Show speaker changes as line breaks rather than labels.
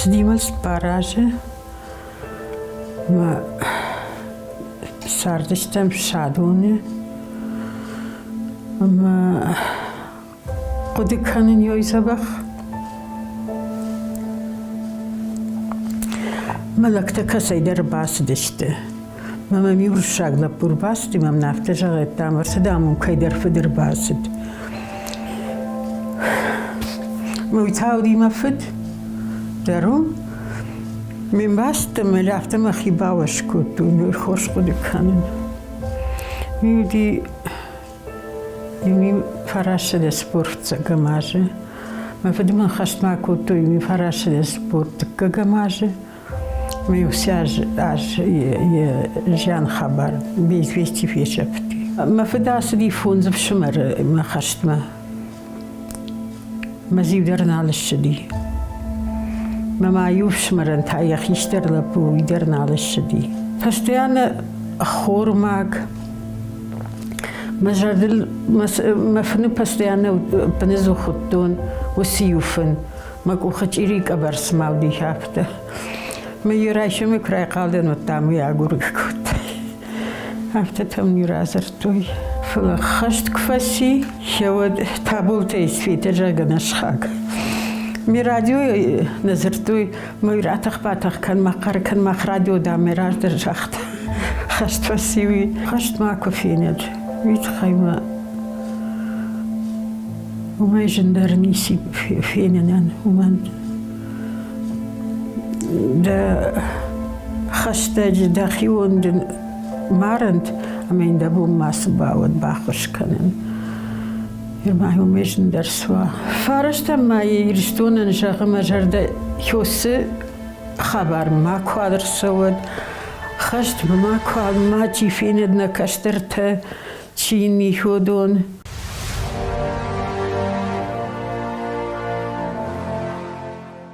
Sнималась баражи. Ма сардыштам шадуны. Ма кудиканын йойсабах. Малакта касайдар басдышты. Мама миуршагла пурбасти, мам нафтажага тамарсада амун кайдар фыдыр басд. Муйтауди мафыд. Дару من بستم رفتم خیباوش کردون خوش خود کنن میودی یمی فراشته سپورت گماجه ما فدیم خشت ما کردو یمی فراشته سپورت گماجه میوسیاج یه جان خبر بیشتری فیشپتی ما فداس دی فونز بشمر ما خشت ما زیودر نالش دی ما يوفش مرن تاي خيشتر لبو يدرنا على الشدي فاستيانا خور ماك مجردل ما فنو باستيانا بنزو خطون وسيوفن ماكو خجيريك أبرس ماودي شافته ما يرايش مكراي قالدن وطامي ياغورك كوت هفته تم يرازرتوي فخشت كفاسي شود تابولتي سفيته جاغنا شخاق می رادیو نظرتوی می راتخ باتخ کن مقر کن مخ رادیو دا می راج در جخت خشت وسیوی خشت ما کفیند ویت خیمه و ما جندر نیسی فینن و من دا خشت داخیون دن مارند امین دا بوم ماس باود باخش کنن ما هو ميشن درسوا فارشت ما يرشتون نشاق مجرد يوسي خبر ما كوادر سود خشت ما كواد ما تشيفين ادنا كشترت تشيني هودون